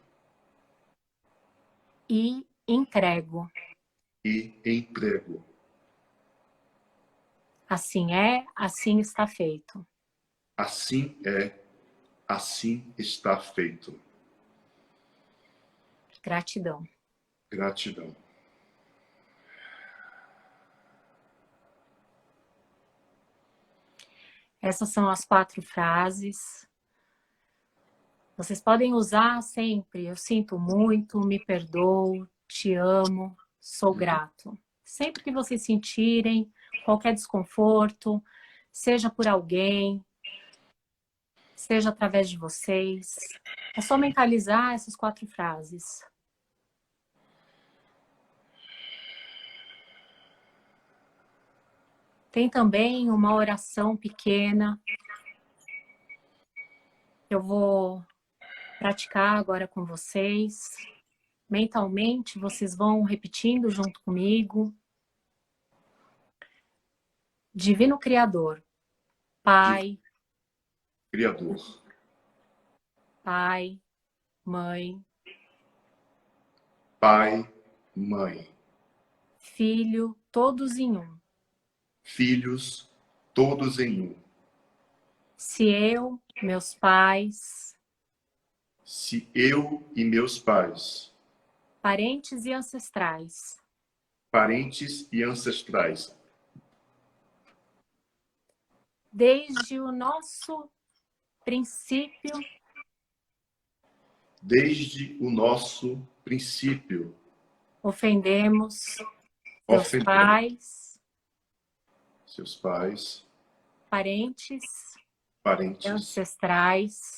e entrego. e entrego. Assim é, assim está feito. Assim é, assim está feito. Gratidão. Gratidão. Essas são as 4 frases. Vocês podem usar sempre. Eu sinto muito, me perdoo, te amo, sou grato. Sempre que vocês sentirem qualquer desconforto, seja por alguém, seja através de vocês, é só mentalizar essas 4 frases. Tem também uma oração pequena que eu vou praticar agora com vocês. Mentalmente, vocês vão repetindo junto comigo. Divino Criador, Pai, Criador, Pai, Mãe, Pai, Mãe, Filho, todos em um. filhos, todos em um. Se eu, meus pais, Se eu e meus pais, parentes e ancestrais, parentes e ancestrais, desde o nosso princípio, desde o nosso princípio, ofendemos seus ofendemos pais, seus pais, parentes e parentes, ancestrais,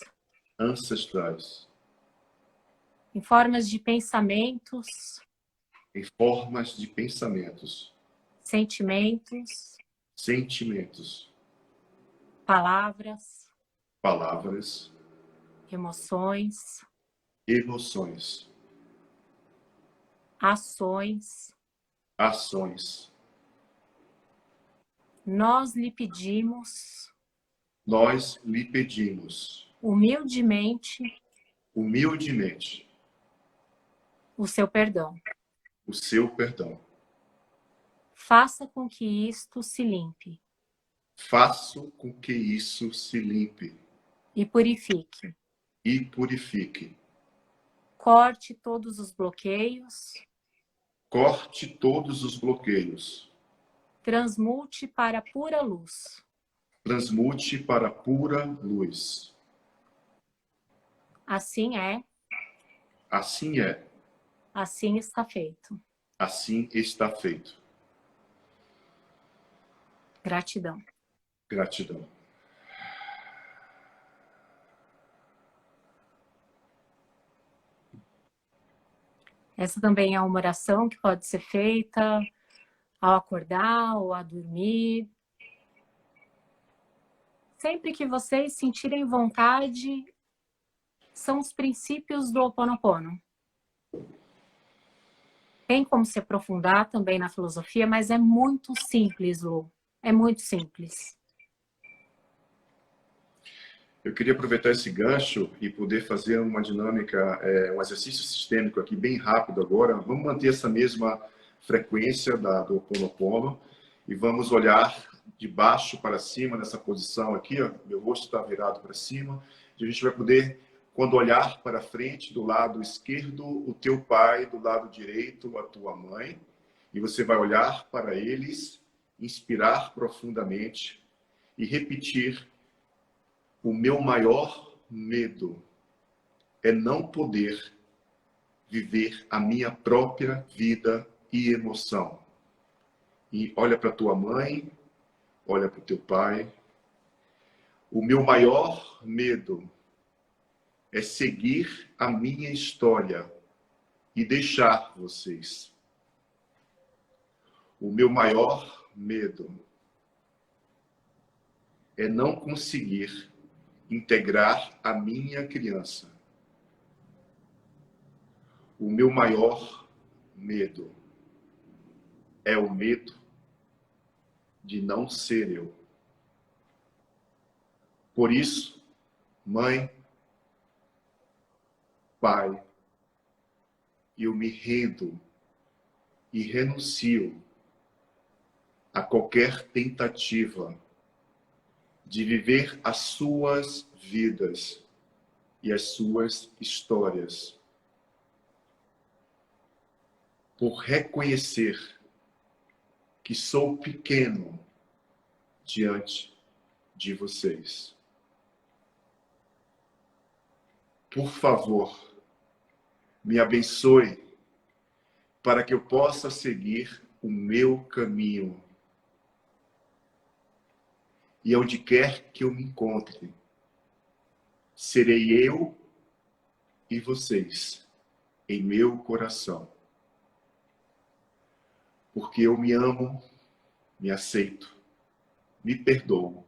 ancestrais, em formas de pensamentos, em formas de pensamentos, sentimentos, sentimentos, palavras, palavras, emoções, emoções, ações. ações. Nós lhe pedimos Nós lhe pedimos humildemente humildemente o seu perdão. o seu perdão. Faça com que isto se limpe Faço com que isso se limpe e purifique. e purifique. Corte todos os bloqueios, Corte todos os bloqueios. transmute para a pura luz. Transmute para pura luz. Assim é, Assim é, assim está feito. assim está feito. Gratidão. Gratidão. Essa também é uma oração que pode ser feita ao acordar ou a dormir. Sempre que vocês sentirem vontade, são os princípios do Ho Oponopono. Tem como se aprofundar também na filosofia, mas é muito simples, Lu. É muito simples. Eu queria aproveitar esse gancho e poder fazer uma dinâmica, um exercício sistêmico aqui bem rápido agora. Vamos manter essa mesma frequência do Ho Oponopono e vamos olhar de baixo para cima nessa posição aqui. Ó. Meu rosto está virado para cima. E a gente vai poder, quando olhar para frente, do lado esquerdo, o teu pai, do lado direito, a tua mãe. E você vai olhar para eles, inspirar profundamente e repetir: o meu maior medo é não poder viver a minha própria vida e emoção. E olha para tua mãe, olha para o teu pai. O meu maior medo é seguir a minha história e deixar vocês. O meu maior medo é não conseguir integrar a minha criança. O meu maior medo é o medo de não ser eu. Por isso, mãe, pai, eu me rendo e renuncio a qualquer tentativa de viver as suas vidas e as suas histórias, por reconhecer que sou pequeno diante de vocês. Por favor, me abençoe para que eu possa seguir o meu caminho. E onde quer que eu me encontre, serei eu e vocês em meu coração. Porque eu me amo, me aceito, me perdoo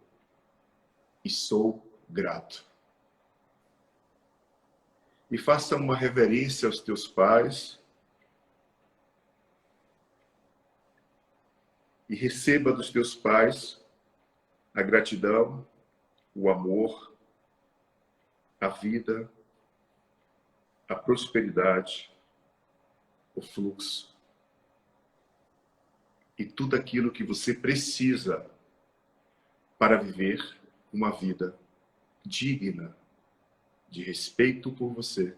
e sou grato. E faça uma reverência aos teus pais e receba dos teus pais a gratidão, o amor, a vida, a prosperidade, o fluxo e tudo aquilo que você precisa para viver uma vida digna de respeito por você,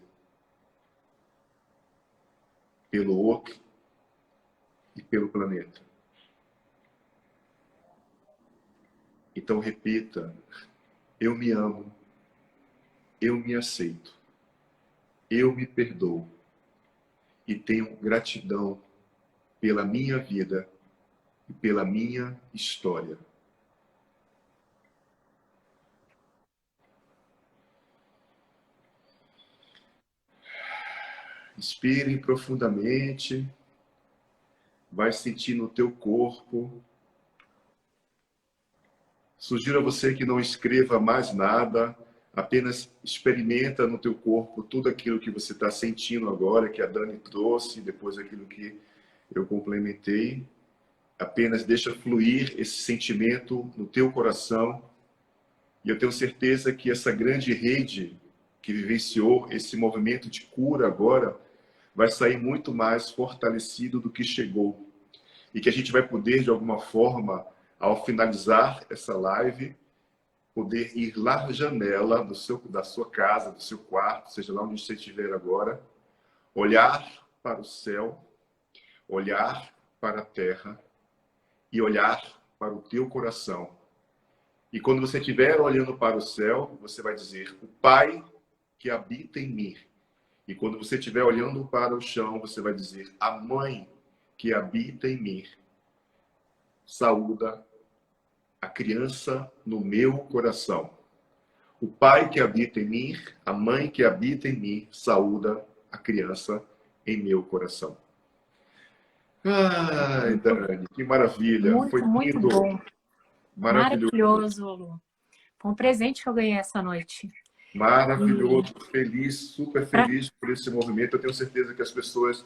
pelo outro e pelo planeta. Então repita: eu me amo, eu me aceito, eu me perdoo e tenho gratidão pela minha vida e pela minha história. Inspire profundamente, vai sentir no teu corpo. Sugiro a você que não escreva mais nada, apenas experimenta no teu corpo tudo aquilo que você está sentindo agora, que a Dani trouxe, depois aquilo que eu complementei. Apenas deixa fluir esse sentimento no teu coração. E eu tenho certeza que essa grande rede que vivenciou esse movimento de cura agora vai sair muito mais fortalecido do que chegou. E que a gente vai poder, de alguma forma, ao finalizar essa live, poder ir lá na janela da sua casa, do seu quarto, seja lá onde você estiver agora, olhar para o céu, olhar para a terra e olhar para o teu coração. E quando você estiver olhando para o céu, você vai dizer: o Pai que habita em mim. E quando você estiver olhando para o chão, você vai dizer: a Mãe que habita em mim saúda a criança no meu coração. O Pai que habita em mim, a Mãe que habita em mim, saúda a criança em meu coração. Ai, Dani, que maravilha. Foi Muito lindo, bom. maravilhoso. Maravilhoso, Lu. Foi um presente que eu ganhei essa noite. Maravilhoso, feliz, super Pra... feliz por esse movimento. Eu tenho certeza que as pessoas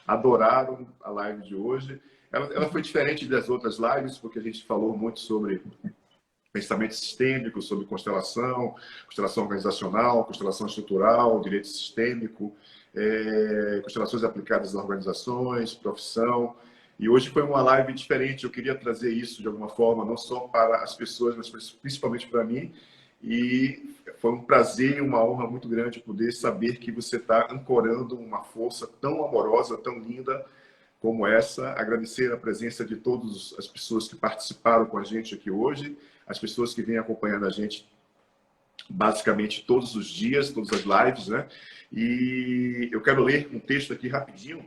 adoraram a live de hoje. Ela foi diferente das outras lives, porque a gente falou muito sobre pensamento sistêmico, sobre constelação, constelação organizacional, constelação estrutural, direito sistêmico, constelações aplicadas às organizações, profissão. E hoje foi uma live diferente. Eu queria trazer isso de alguma forma, não só para as pessoas, mas principalmente para mim. E foi um prazer e uma honra muito grande poder saber que você está ancorando uma força tão amorosa, tão linda como essa. Agradecer a presença de todas as pessoas que participaram com a gente aqui hoje, as pessoas que vêm acompanhando a gente basicamente todos os dias, todas as lives, né? E eu quero ler um texto aqui rapidinho.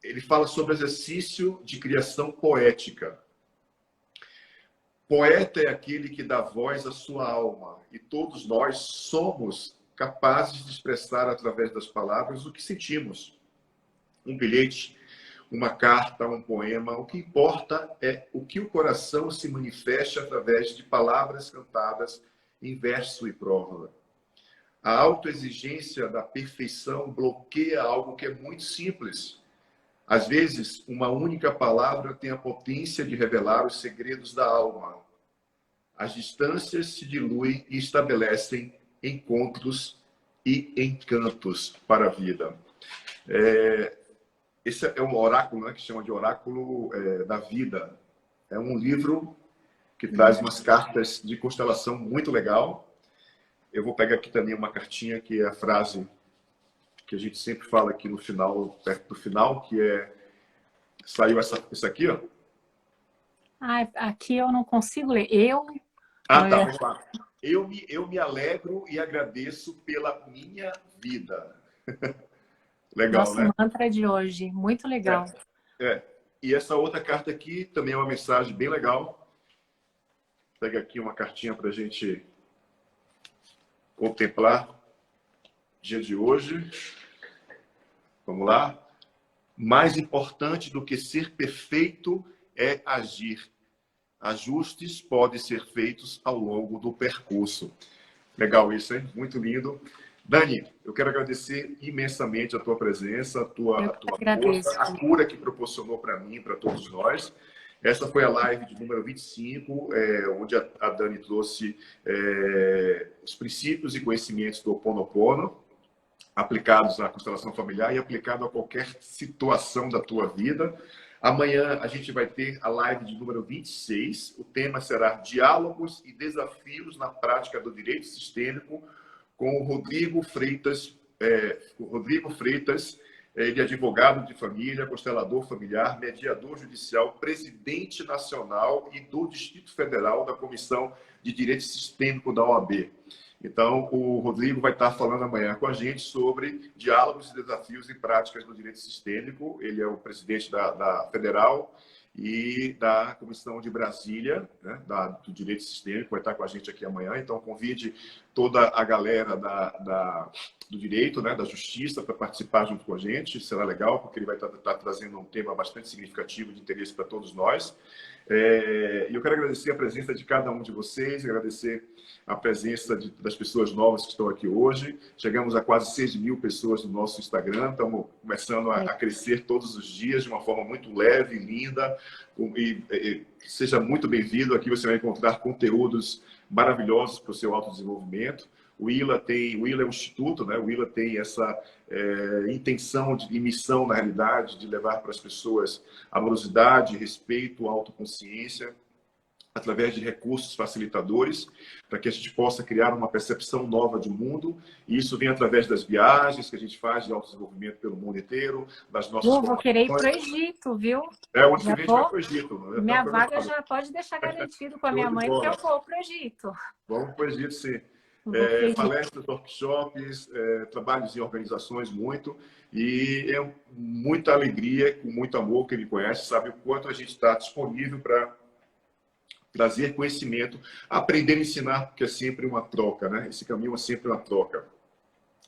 Ele fala sobre exercício de criação poética. Poeta é aquele que dá voz à sua alma, e todos nós somos capazes de expressar através das palavras o que sentimos. Um bilhete, uma carta, um poema, o que importa é o que o coração se manifesta através de palavras cantadas em verso e prosa. A autoexigência da perfeição bloqueia algo que é muito simples. Às vezes, uma única palavra tem a potência de revelar os segredos da alma. As distâncias se diluem e estabelecem encontros e encantos para a vida. Esse é um oráculo, né, que chama de oráculo da vida. É um livro que traz umas cartas de constelação muito legal. Eu vou pegar aqui também uma cartinha que é a frase que a gente sempre fala aqui no final, perto do final, que saiu essa aqui, ó. Ah, aqui eu não consigo ler. Tá, vamos lá. Eu me alegro e agradeço pela minha vida. Legal, Nosso né? mantra de hoje, muito legal. E essa outra carta aqui também é uma mensagem bem legal. Pega aqui uma cartinha para a gente contemplar o dia de hoje. Vamos lá. Mais importante do que ser perfeito é agir. Ajustes podem ser feitos ao longo do percurso. Legal isso, hein? Muito lindo. Dani, eu quero agradecer imensamente a tua presença, a tua força, a cura que proporcionou para mim e para todos nós. Essa foi a live de número 25, onde a Dani trouxe os princípios e conhecimentos do Ho Oponopono, aplicados à constelação familiar e aplicado a qualquer situação da tua vida. Amanhã a gente vai ter a live de número 26. O tema será Diálogos e Desafios na Prática do Direito Sistêmico, com o Rodrigo Freitas. Ele é advogado de família, constelador familiar, mediador judicial, presidente nacional e do Distrito Federal da Comissão de Direito Sistêmico da OAB. Então, o Rodrigo vai estar falando amanhã com a gente sobre diálogos e desafios em práticas do direito sistêmico. Ele é o presidente da Federal e da Comissão de Brasília, né, do direito sistêmico, vai estar com a gente aqui amanhã. Então, convide toda a galera do direito, né, da justiça, para participar junto com a gente. Será legal, porque ele vai estar trazendo um tema bastante significativo de interesse para todos nós. E eu quero agradecer a presença de cada um de vocês, agradecer a presença das pessoas novas que estão aqui hoje. Chegamos a quase 6.000 pessoas no nosso Instagram, estamos começando a crescer todos os dias de uma forma muito leve, linda. E seja muito bem-vindo. Aqui você vai encontrar conteúdos maravilhosos para o seu autodesenvolvimento. O ILA é um instituto, né? O ILA tem essa intenção e missão, na realidade, de levar para as pessoas amorosidade, respeito, autoconsciência, através de recursos facilitadores, para que a gente possa criar uma percepção nova de mundo. E isso vem através das viagens que a gente faz de autodesenvolvimento pelo mundo inteiro, das nossas vou querer ir para o Egito, viu? Onde que a gente vai para o Egito. Né? Minha vaga já pode deixar garantido com a minha mãe, porque eu vou para o Egito. Vamos para o Egito, sim. Palestras, workshops, trabalhos em organizações, muito. E é muita alegria, com muito amor. Quem me conhece sabe o quanto a gente está disponível para trazer conhecimento, aprender a ensinar, porque é sempre uma troca, né? Esse caminho é sempre uma troca.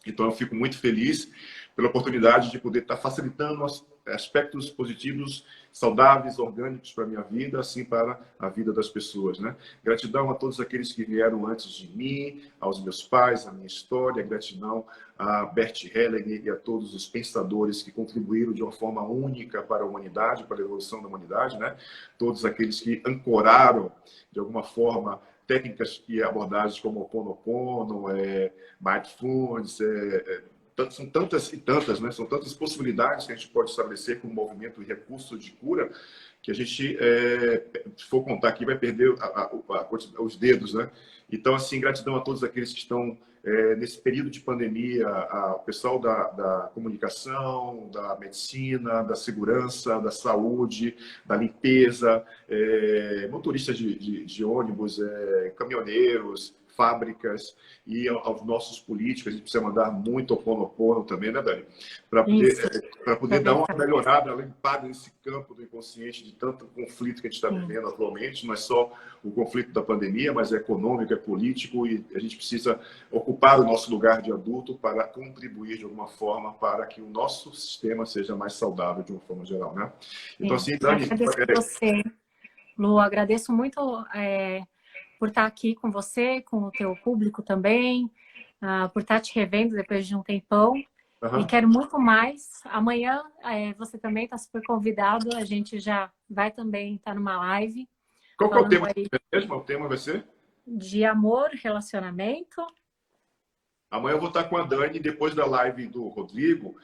Então, eu fico muito feliz pela oportunidade de poder estar facilitando aspectos positivos, saudáveis, orgânicos para a minha vida, assim para a vida das pessoas, né? Gratidão a todos aqueles que vieram antes de mim, aos meus pais, à minha história, gratidão a Bert Hellinger e a todos os pensadores que contribuíram de uma forma única para a humanidade, para a evolução da humanidade, né? Todos aqueles que ancoraram, de alguma forma, técnicas e abordagens como o Ho'oponopono, Mindfulness, são tantas e tantas, né? São tantas possibilidades que a gente pode estabelecer com o movimento e recurso de cura que a gente, se for contar aqui, vai perder os dedos, né? Então, assim, gratidão a todos aqueles que estão nesse período de pandemia, ao pessoal da comunicação, da medicina, da segurança, da saúde, da limpeza, motoristas de ônibus, caminhoneiros, fábricas e aos nossos políticos. A gente precisa mandar muito Ho'oponopono também, né, Dani? Para poder dar uma melhorada, limpada nesse campo do inconsciente de tanto conflito que a gente está vivendo atualmente. Não é só o conflito da pandemia, mas é econômico, é político, e a gente precisa ocupar o nosso lugar de adulto para contribuir de alguma forma para que o nosso sistema seja mais saudável de uma forma geral, né? Então, assim, Dani... Agradeço você, Lu, agradeço muito por estar aqui com você, com o teu público também, por estar te revendo depois de um tempão. E quero muito mais. Amanhã você também está super convidado. A gente já vai também estar numa live. Qual que é o tema mesmo? O tema vai ser? De amor, relacionamento. Amanhã eu vou estar com a Dani, depois da live do Rodrigo.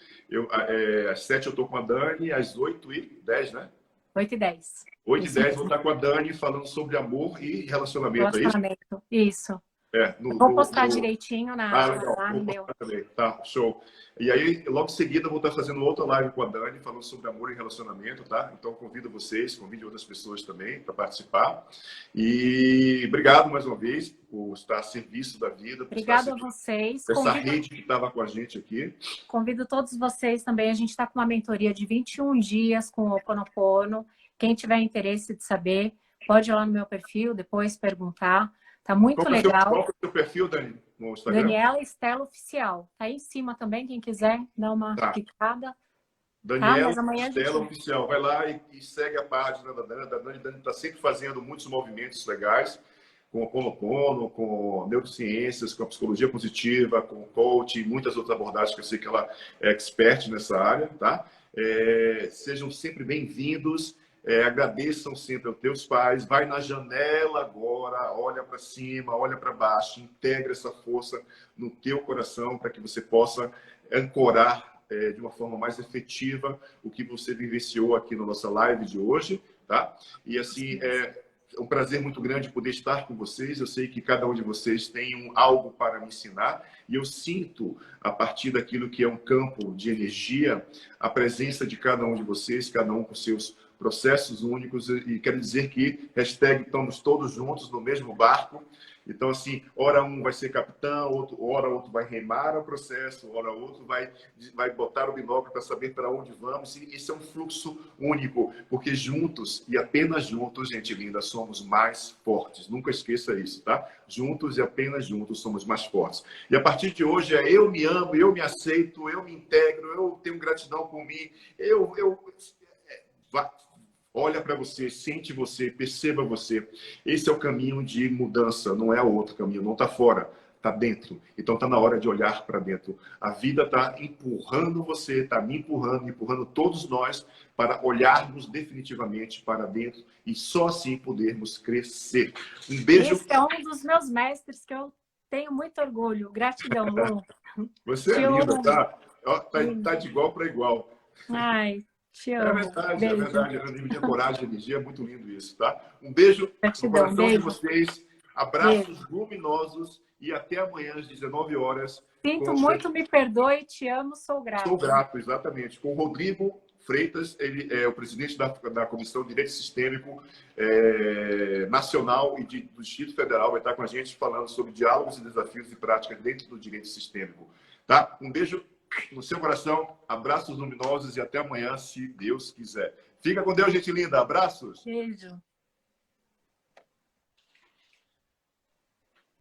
Às 7 eu estou com a Dani, às 8h10, né? 8h10. 8h10 vou estar com a Dani falando sobre amor e relacionamento, é isso? Isso. Vou postar direitinho lá no meu. Também. Tá, show. E aí, logo em seguida, eu vou estar fazendo outra live com a Dani, falando sobre amor e relacionamento, tá? Então, convido vocês, convido outras pessoas também para participar. E obrigado mais uma vez por estar a serviço da vida. Obrigado a vocês. Essa rede que estava com a gente aqui. Convido todos vocês também. A gente está com uma mentoria de 21 dias com o Ho'oponopono. Quem tiver interesse de saber, pode ir lá no meu perfil, depois perguntar. Tá muito legal. Qual é o seu perfil, Dani, no Instagram? Daniela Stella Oficial. Tá aí em cima também, quem quiser dar uma clicada. Daniela Stella Oficial. Vai lá e segue a página da Dani. A Dani está sempre fazendo muitos movimentos legais com o Ho'oponopono, com neurociências, com a psicologia positiva, com o coaching, muitas outras abordagens que eu sei que ela é expert nessa área, tá? Sejam sempre bem-vindos. Agradeçam sempre aos teus pais. Vai na janela agora, olha para cima, olha para baixo, integra essa força no teu coração para que você possa ancorar de uma forma mais efetiva o que você vivenciou aqui na nossa live de hoje, tá? E assim, é um prazer muito grande poder estar com vocês. Eu sei que cada um de vocês tem algo para me ensinar e eu sinto, a partir daquilo que é um campo de energia, a presença de cada um de vocês, cada um com seus processos únicos, e quero dizer que estamos todos juntos no mesmo barco. Então, assim, hora um vai ser capitão, hora outro vai remar o processo, hora outro vai botar o binóculo para saber para onde vamos. E esse é um fluxo único, porque juntos, e apenas juntos, gente linda, somos mais fortes. Nunca esqueça isso, tá? Juntos e apenas juntos somos mais fortes. E a partir de hoje eu me amo, eu me aceito, eu me integro, eu tenho gratidão por mim, olha para você, sente você, perceba você. Esse é o caminho de mudança, não é o outro caminho, não está fora, está dentro. Então está na hora de olhar para dentro. A vida está empurrando você, está me empurrando todos nós para olharmos definitivamente para dentro e só assim podermos crescer. Um beijo. Esse é um dos meus mestres que eu tenho muito orgulho. Gratidão, Lu. Você é linda, tá? Tá de igual para igual. Ai, te amo. É verdade. É um nível de coragem e energia, é muito lindo isso, tá? Um beijo no coração de vocês, abraços luminosos e até amanhã às 19 horas. Sinto muito, me perdoe, te amo, sou grato. Sou grato, exatamente. Com o Rodrigo Freitas, ele é o presidente da Comissão de Direito Sistêmico Nacional e do Distrito Federal, vai estar com a gente falando sobre diálogos e desafios e práticas dentro do direito sistêmico. Tá? Um beijo no seu coração, abraços luminosos e até amanhã, se Deus quiser. Fica com Deus, gente linda. Abraços. Beijo.